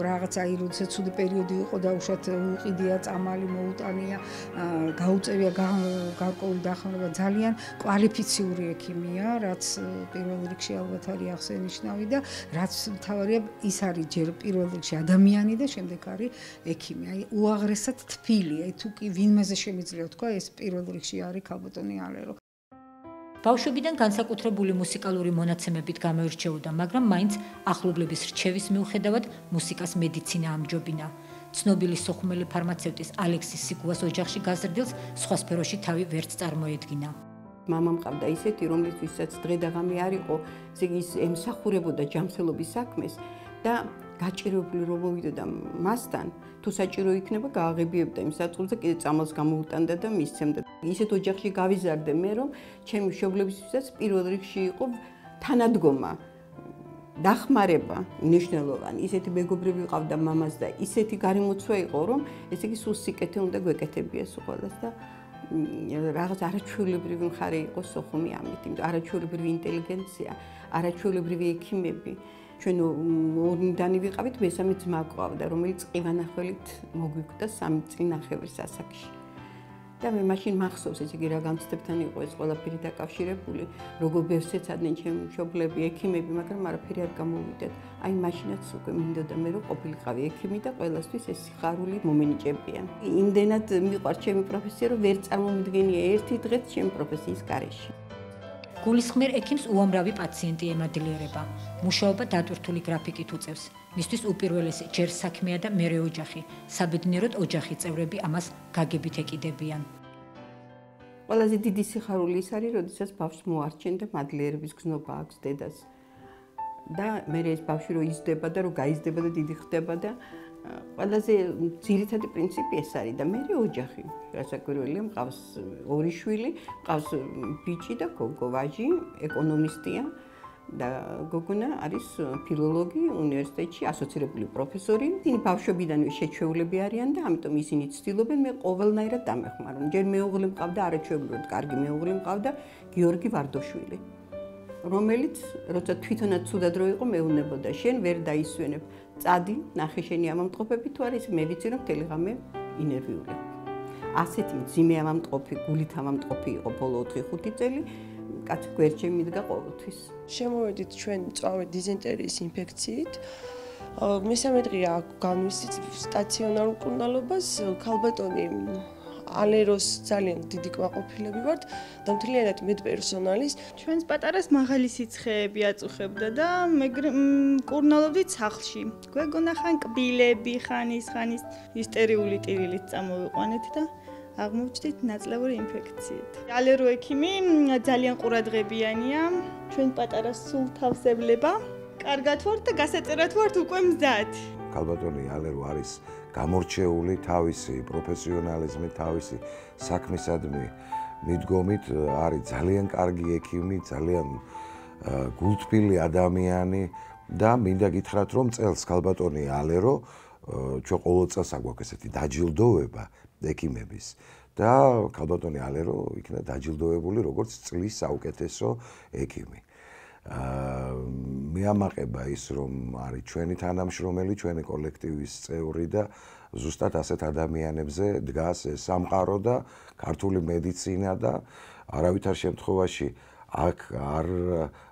რაღაცა აი როდესაც ცუდი პერიოდი იყო და უშუალოდ უყიდია წამალი, მოუტანია, გაუწევია გარკვეული დახმარება, ძალიან კვალიფიციური ექიმია, რაც პირველ რიგში ალბათ არის აღსანიშნავი და რაც მთავარია ის არის ჯერ პირველ რიგში ადამიანი და შემდეგ არის ექიმი. აი უაღრესად თბილი, აი თუ კი ვინმეზე შემიძლია ვთქვა, ეს პირველ რიგში არის ქალბატონი ალერო. ბავშვებიდან განსაკუთრებული მუსიკალური მონაცემებით გამოირჩეოდა, მაგრამ მაინც ახლობლების რჩევის მიუხედავად მუსიკას მედიცინა ამჯობინა. ცნობილი სოხუმელი ფარმაცევტის ალექსის სიგუას ოჯახში გაზრდილს სხვა სფეროში თავი ვერც წარმოედგინა. მამა მყავდა ისეთი, რომლისთვისაც დღე და ღამე არ იყო, ის ემსახურებოდა ჯანმრთელობის საქმეს და გაჭირებული რომ მოვიდოდა მასთან, თუ საჭირო იქნება, გააღებიებდა იმ საწყლზე, კიდე წამალს გამოუტანდა და მისცემდა. ისეთ ოჯახში გავიზარდე მე, რომ ჩემი მშობლებისთვისაც პირველ რიგში იყო თანადგომა, დახმარება მნიშვნელოვანი. ისეთი მეგობრები ყავდა მამას და ისეთი გარემოცვა იყო, რომ ესე იგი სულ სიკეთე უნდა გვეკეთებია ყველას და რაღაც არაჩვეულებრივი მხარე იყო სოხუმი ამით, იმიტომ არაჩვეულებრივი ინტელიგენცია, არაჩვეულებრივი ექიმები. ჩვენ ორნიდანი ვიყავით, მესამე ძმა გვყავდა, რომელიც ყივანახველით მოგვიკვდა 3 წლინახევრის ასაკში. და მე მაშინ მახსოვს, ესე იგი რა გამოცდებთან იყო ეს ყველაფერი დაკავშირებული, როგორ ბევრს ეცადნენ ჩემი მშობლები, ექიმები, მაგრამ არაფერი არ გამოვიდათ. აი მაშინაც უკვე მინდოდა მე რომ ყოფილიყავი ექიმი და ყველასთვის ეს სიხარული მომენიჭებიან. იმდენად მიყვარს ჩემი პროფესია, რომ ვერ წარმომიდგენია ერთი დღეც ჩემი პროფესიის გარეშე. გულისხმერ ექიმს უამრავი პაციენტი ემადლიერება. მუშაობა დატვირთული გრაფიკით უწევს. მისთვის უპირველესი ჯერ საქმეა და მერე ოჯახი. საბედნიეროდ ოჯახის წევრები ამას გაგებით ეკიდებიან. ყველაზე დიდი სიხარული ის არის, როდესაც ბავშვს მოარჩენ და მადლიერების გზნობა აქვს დედას. და მე ეს ბავშვი რო იზრდება და რო გაიზრდება და დიდი ხდება და ყველაზე ძირითადი პრინციპი ეს არის და მე ოჯახი. რასაკვირველია, მყავს 2 შვილი, მყავს ბიჭი და გოგო, ვაჟი, ეკონომისტია და გოგონა არის ფილოლოგი უნივერსიტეტში, ასოცირებული პროფესორი. ისინი ბავშვობიდანვე შეჩვეულები არიან და ამიტომ ისინი ცდილობენ მე ყოველნაირად დამეხმარონ. ჯერ მეუღლე მყავდა არაჩვეულებრივად კარგი მეუღლე მყავდა გიორგი ვარდოშვილი, რომელიც როცა თვითონაც ცუდად რო იყო მეუნებოდა, შენ ვერ დაისვენებ. წადი, ნახე შენი ამამტყობები თუ არის, მე ვიცი რომ მთელი ღამე ინერვიული. ასეთი მძიმე ამამტყობი, გულით ამამტყობი იყო ბოლო 4-5 წელი, კაც გვერდში მიდგა ყოველთვის. შემოვედით ჩვენ მწვავე დიზენტერიის ინფექციით. მესამე დღეა განვისით სტაციონარულ მკურნალობას, ქალბატონი ალეროს ძალიან დიდი კმაყოფილები ვართ და მთლიანად მე პერსონალის ჩვენს პატარას მაღალი სიცხეები აწუხებდა და მე კურნალობდით სახლში. გვეგონა ხან კბილები, ხანის ისტერიული ტირილით წამოვიყვანეთ და აღმოჩნდით ნაწლავური ინფექციით. ალერო ექიმი ძალიან ყურადღებიანია. ჩვენ პატარას სულ თავს ევლება. კარგად ვართ და გასაწერად ვართ უკვე მზად. ქალბატონი ალერო არის გამორჩეული თავისი პროფესიონალიზმით, თავისი საქმისადმი მიდგომით, არის ძალიან კარგი ექიმი, ძალიან გულთბილი ადამიანი და მინდა გითხრათ, რომ წელს ქალბატონი ალერო ჩვენ ყოველ წელს აგვაქვს ესეთი დაჯილდოვება ექიმების და ქალბატონი ალერო იქნა დაჯილდოვებული როგორც წლის საუკეთესო ექიმი. მეამაყება ის რომ არის ჩვენი თანამშრომელი, ჩვენი კოლექტივის წევრი და ზუსტად ასეთ ადამიანებზე დგას ეს სამყარო და ქართული მედიცინა და არავითარ შემთხვევაში აქ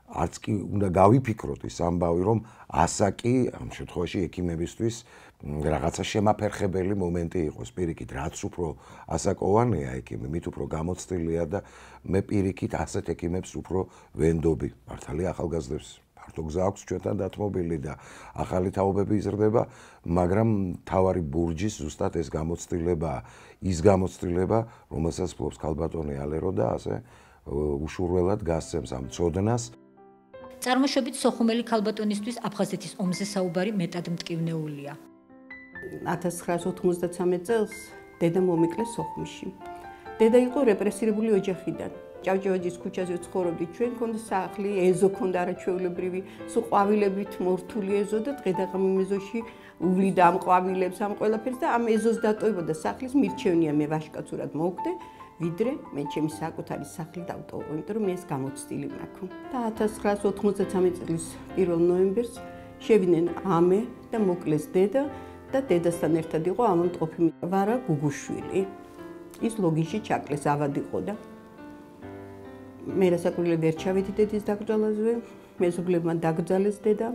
არც კი უნდა გავიფიქროთ ის ამბავი რომ ასაკი ამ შემთხვევაში ექიმებისთვის რაღაცა შემაფერხებელი მომენტი იყოს. პირიქით, რაც უფრო ასაკოვანია ექიმი, მით უფრო გამოცდილია და მე პირიქით ასეთ ექიმებს უფრო ვენდობი. მართალია ახალგაზრდებს ფართო გზა აქვს ჩვენთან დათმობილი და ახალი თაობები იზრდება, მაგრამ თავარი ბურჯის ზუსტად ეს გამოცდილებაა, ის გამოცდილება, რომელსაც ფლობს ქალბატონი ალერო და ასე უშურველად გასცემს ამ ცოდნას. წარმოშობით სოხუმელი ქალბატონისთვის აფხაზეთის ომზე საუბარი მეტად მტკივნეულია. 1993 წელს დედა მომიკლეს სოხუმში. დედა იყო რეპრესირებული ოჯახიდან. ჭავჭავაძის ქუჩაზე ცხოვრობდით ჩვენ, ქონდა სახლი, ეზო ქონდა არაჩვეულებრივი, სულ ყვავილებით მორთული ეზო და დღე-დღე ეზოში უვლიდა ამ ყვავილებს, ამ ყველაფერს და ამ ეზოს დატოვება და სახლის მირჩევნია მე ვაშკაცურად მოვხდე, ვიდრე მე ჩემი საკუთარი სახლი დავტოვო, იმიტომ რომ მე ეს გამოცდილი მაქვს. და 1993 წლის 1 ნოემბერს შევიდნენ ამე და მოკლეს დედა და დედასთან ერთად იყო ამონტყოფი ვარა გუგუშვილი. ის ლოგინში ჩაკლეს, ავად იყო და მე რასაკვირველია ვერ ჩავედი დედის დაკრძალვაზე, მეზობლებმა დაკრძალეს დედა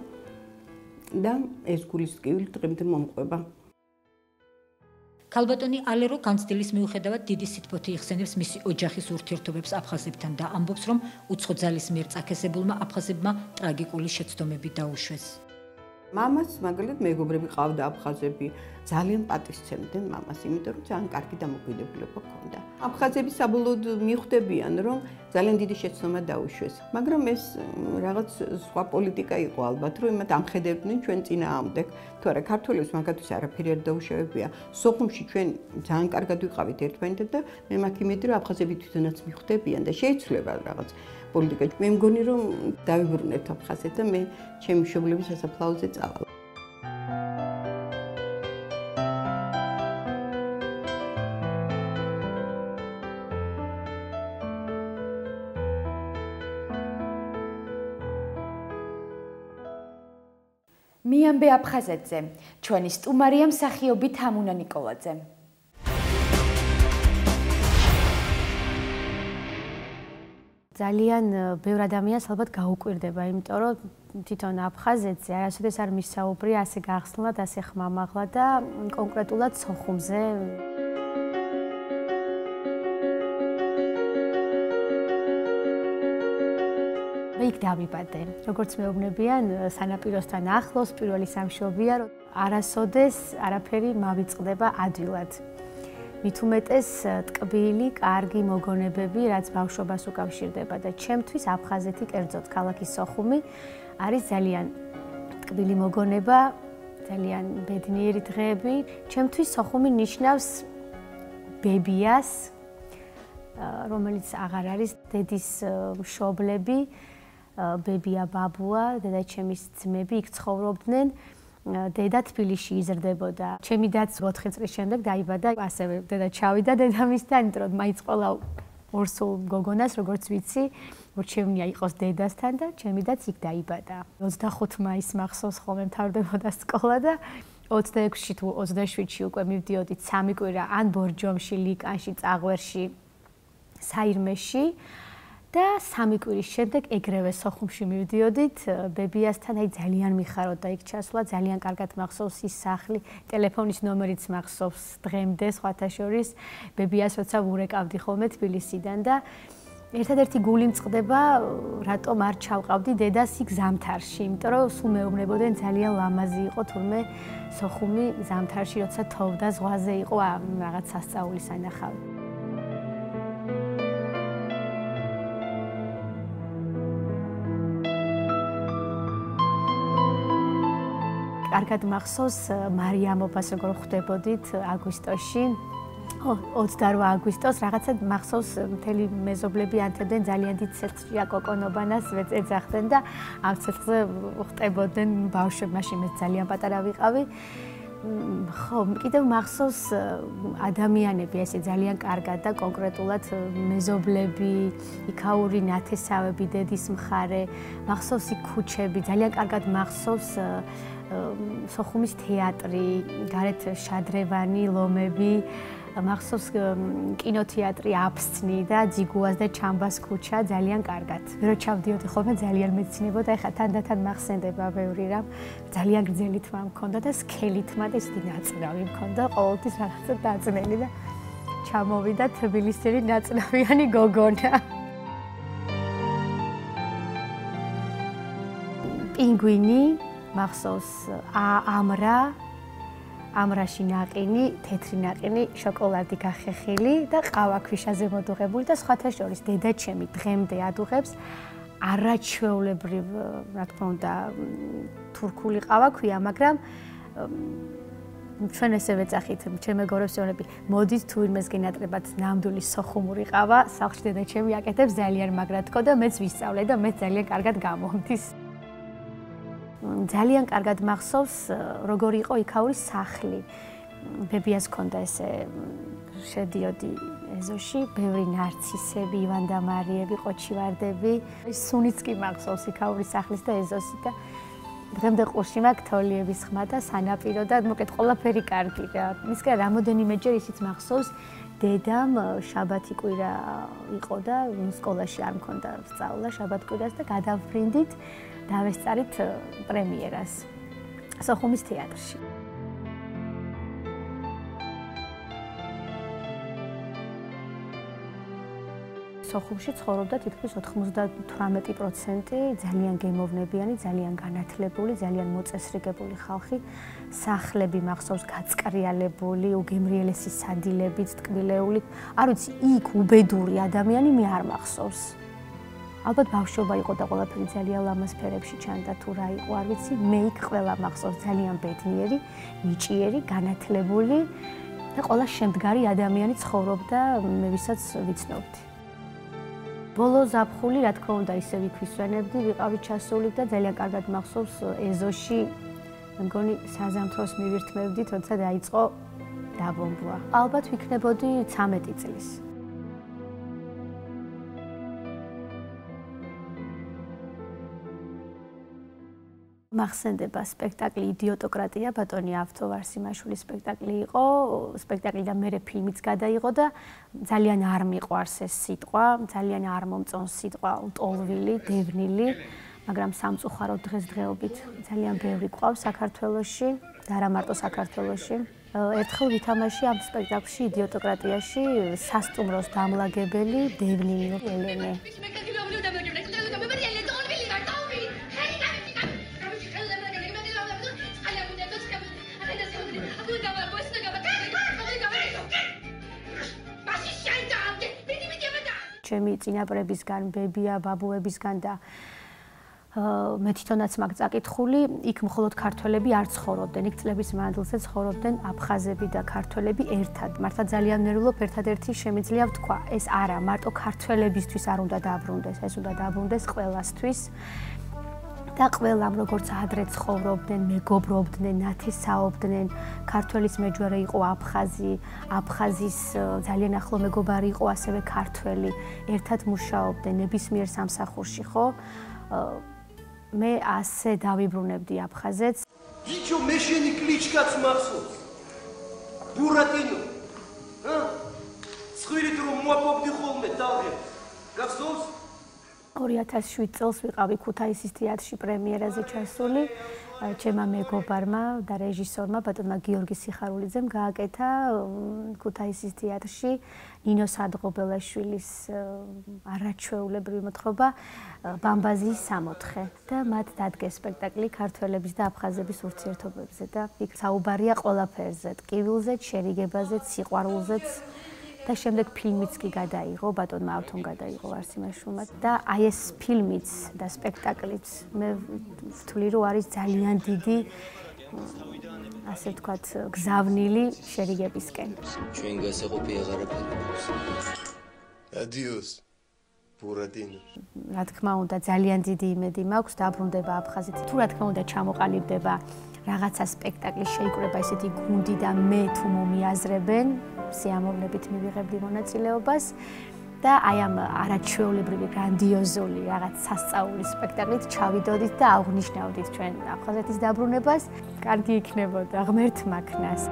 და ეს გულის ტკივილი დღემდე მომყვება. ქალბატონი ალერო განცდილის მიუხედავად დიდი სითბოთი იხსენებს მისი ოჯახის ურთიერთობებს აფხაზებთან და ამბობს, რომ უცხო ძალის მიერ წაქესებულმა აფხაზებმა ტრაგიკული შეცდომები დაუშვეს. მამას მაგალითად მეგობრები ყავდა აფხაზები, ძალიან პატივსცემდნენ მამას, იმიტომ რომ ძალიან კარგი დამოუკიდებლობა ჰქონდა. აფხაზები საბოლოოდ მიხვდებიან, რომ ძალიან დიდი შეცდომა დაუშვეს, მაგრამ ეს რაღაც სხვა პოლიტიკა იყო ალბათ, რომ იმათ ამხედებდნენ ჩვენ წინააღმდეგ. თუ არა ქართველებს მაგათთვის არაფერი არ დაუშავებია. სოხუმში ჩვენ ძალიან კარგად ვიყავით ერთმანეთთან და მე მაქვს იმედი, რომ აფხაზები თვითონაც მიხვდებიან და შეიცვლება რაღაც პოლიტიკა. მე მგონი რომ დავიბრუნებთ აფხაზეთ და მე ჩემი მშობლების სასაფლაოზე წავალ. მიამბე აფხაზეთზე, ჩვენი სტუმარია მსახიობი თამუნა ნიკოლაძე. ძალიან ბევრ ადამიანს ალბათ გაუკვირდება, იმიტომ რომ თვითონ აფხაზეთზე არასოდეს არ მისაუბრია ასე გახსნილად, ასე ხმამაღლა და კონკრეტულად სოხუმზე. მე იქ დავიბადე. როგორც მეუბნებიან, სანაპიროსთან ახლოს პირველი სამშობია, რომ არასოდეს არაფერი მავიწყდება ადვილად. მით უმეტეს ტკბილი, კარგი მოგონებები, რაც ბავშვობას უკავშირდება და ჩემთვის აფხაზეთი, კერძოდ ქალაქი სოხუმი, არის ძალიან ტკბილი მოგონება, ძალიან ბედნიერი დღეები. ჩემთვის სოხუმი ნიშნავს ბებიას, რომელიც აღარ არის დედის მშობლები, ბებია, ბაბუა, დედაჩემის ძმები იქ ცხოვრობდნენ. დედა თბილისში იზრდებოდა. ჩემი დაც 4 წლის შემდეგ დაიბადა, ასევე დედა ჩავიდა დედამისთან, იმიტომ რომ მაინც ყველა ორსულ გოგონას, როგორც ვიცი, ურჩევნია იყოს დედასთან და ჩემი დაც იქ დაიბადა. 25 მაისს მახსოვს ხოლმე მთავრდებოდა სკოლა და 26-ში თუ 27-ში უკვე მივდიოდით 3 კვირა ან ბორჯომში, ლიკანში, წაღვერში, საირმეში და 3 კვირის შემდეგ ეგრევე სოხუმში მივდიოდით, ბებიასთან აი ძალიან მიხარობდა იქ ჩასვლა, ძალიან კარგად მახსოვს ის სახლი, ტელეფონის ნომერიც მახსოვს დღემდე, სხვათა შორის, ბებიას როცა ვურეკავდი ხოლმე თბილისიდან და ერთადერთი გული მწყდება, რატომ არ ჩავყავდი დედას იქ ზამთარში, იმიტომ რომ სულ მეუბნებოდნენ ძალიან ლამაზი იყო თურმე სოხუმი ზამთარში, როცა თოვდა ზღვაზე იყო რაღაც სასწაულის ანახავი. კარგად მახსოვს მარიამობას როგორ ხვდებოდით აგვისტოში 28 აგვისტოს რაღაცა მახსოვს მთელი მეზობლები ანთებდნენ ძალიან დიდ ცეცხლია კოკონობანას ეძახდნენ და ამ ცეცხლზე ხვდებოდნენ ბავშვები მაშინ მე ძალიან პატარა ვიყავი ხო კიდევ მახსოვს ადამიანები ესე ძალიან კარგად და კონკრეტულად მეზობლები იქაური ნათესავები დედის მხარე მახსოვს იქ ქუჩები ძალიან კარგად მახსოვს სოხუმის თეატრი გარეთ შადრევანი ლომები მახსოვს კინოთეატრი აფსცნი და ძიგუას და ჩამბას ქუჩა ძალიან კარგად. რო ჩავდიოდი ხოლმე ძალიან მეცნებოდა, ეხლა თანდათან მახსენდება ბევრი რამ. ძალიან გრძელი თმა მქონდა და სქელი თმა და ისეთი ნაწნავი მქონდა, ყოველთვის რაღაცა დაწნელი და ჩამოვიდა თბილისელი ნაწნავიანი გოგონა. პინგვინი მახსოვს ამრაში ნაყინი, თეთრი ნაყინი, შოკოლადი გახეხილი და ყავა ქვიშაზე მოდუღებული და სხვათა შორის დედაჩემი დღემდე ადუღებს არაჩვეულებრივ, რა თქმა უნდა, თურქული ყავა ქვია, მაგრამ ჩვენ ესე ვეძახით, ჩემ მეგობრებს ვეუბნები, მოდით თუ ვინმეს გენატრებათ ნამდვილი სოხუმური ყავა, სახლში დედაჩემი აკეთებს ძალიან მაგრად თქო და მეც ვისწავლე და მეც ძალიან კარგად გამომდის. ძალიან კარგად მახსოვს როგორი იყო იქაური სახლი. ბებიას ჰქონდა ესე შედიოდი ეზოში, ბევრი ნარცისები, ივანდამარიები, ყოჩივარდები. სუნიც კი მახსოვს იქაური სახლის და ეზოსი და დღემდე ყურში მაქვს თოლიების ხმა და სანაპირო და მოკეთ ყველაფერი კარგი რა. მისგან რამოდენიმეჯერ ისიც მახსოვს დედამ შაბათი კვირა იყო და სკოლაში არ მქონდა სწავლა შაბათ კვირას და გადავფრინდით დავესწარით პრემიერას სოხუმის თეატრში. სოხუმში ცხოვრობდა თითქმის 98% ძალიან გემოვნებიანი, ძალიან განათლებული, ძალიან მოწესრიგებული ხალხი. სახლები მახსოვს გაწყრიალებული, უგემრიელესი სადილებით, ტკბილეული. არ ვიცი, იქ უბედური ადამიანი მე არ მახსოვს. ალბათ ბავშვობა იყო და ყველაფერი ძალიან ლამაზ ფერებში ჩანდა თუ რა იყო, არ ვიცი, მე იქ ყველა მახსოვს ძალიან ბედნიერი, ნიჭიერი, განათლებული და ყველა შემდგარი ადამიანი ცხოვრობდა მე ვისაც ვიცნობდი. ბოლო ზაფხული, რა თქმა უნდა, ისე ვიქვისვენებდი, ვიყავი ჩასული და ძალიან კარგად მახსოვს ეზოში, მე მგონი საზამთროს მივირთმევდით, როცა დაიწყო დაბომბვა. ალბათ ვიქნებოდი 13 წლის. მახსენდება სპექტაკლი იდიოტოკრატია, ბატონი ავთოვარსიმაშვილის სპექტაკლი იყო, სპექტაკლიდან მერე ფილმიც გადაიღო და ძალიან არ მიყვარს ეს სიტყვა, ძალიან არ მომწონს სიტყვა ლტოლვილი, დევნილი, მაგრამ სამწუხაროდ დღესდღეობით ძალიან ბევრი ყავს საქართველოში და არა მარტო საქართველოში. ერთხელ ვითამაში ამ სპექტაკლში იდიოტოკრატიაში სასტუმროს დამლაგებელი დევნილი ელენე. ჩემი წინაპრებისგან, ბებია, ბაბუებისგან და მე თვითონაც მაქვს წაკითხული, იქ მხოლოდ ქართველები არ ცხოვრობდნენ, იქ წლების მანძილზე ცხოვრობდნენ აფხაზები და ქართველები ერთად. მართლა ძალიან ნერვულობ, ერთადერთი შემიძლია ვთქვა, ეს არა, მარტო ქართველებისთვის არ უნდა დაბრუნდეს, ეს უნდა დაბრუნდეს ყველასთვის. და ყველამ როგორც ადრე ცხოვრობდნენ, მეგობრობდნენ, ნათესაობდნენ, ქართველის მეჯვარე იყო აფხაზი, აფხაზის ძალიან ახლო მეგობარი იყო ასევე ქართველი, ერთად მუშაობდნენ ნებისმიერ სამსახურში, ხო? მე ასე დავიბრუნებდი აფხაზეთს. ბიჭო, მე შენი კლიჩკაც მახსოვს. ბურატინო. ცხვირით რომ მოაპოვდი ხოლმე ტალღებს. გახსოვს? 2007 წელს ვიყავი ქუთაისის თეატრში პრემიერაზე ჩასული. ჩემმა მეგობარმა და რეჟისორმა ბატონმა გიორგი სიხარულიძემ გააკეთა ქუთაისის თეატრში ნინო სადღობელაშვილის არაჩვეულებრივი მოთხრობა ბამბაზის 64 და მათ დადგეს სპექტაკლი ქართველების და აფხაზების ურთიერთობებზე და იქ საუბარია ყველაფერზე, ტკივილზე, შერიგებაზე, სიყვარულზეც და შემდეგ ფილმიც კი გადაიღო, ბატონმა ავთომ გადაიღო ვარსიმაშვილმა და აი ეს ფილმიც და სპექტაკლიც მე ვთვლი რომ არის ძალიან დიდი ასე ვთქვათ გზავნილი შერიგებისკენ. ჩვენ გასაყოფი აღარაფერი გვაქვს. Adios. Buratino. რა თქმა უნდა ძალიან დიდი იმედი მაქვს დაბრუნდება აფხაზეთი. თუ რა თქმა უნდა ჩამოყალიბდება რაღაცა სპექტაკლის შეიკრება ესეთი გუნდი და მე თუ მომიაზრებენ სიამოვნებით მივიღებდი მონაწილეობას და აი ამ არაჩვეულებრივი გრანდიოზული რაღაც სასწაულის სპექტაკლით ჩავიდოდით და აღვნიშნავდით ჩვენ აფხაზეთის დაბრუნებას. კარგი იქნებოდა ღმერთმა ქნას.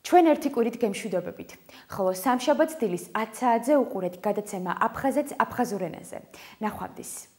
ჩვენ ერთი კვირით გემშვიდობებით. ხოლო სამშაბათს დილის 10 საათზე უყურეთ გადაცემა აფხაზეთს აფხაზურ ენაზე. ნახვამდის.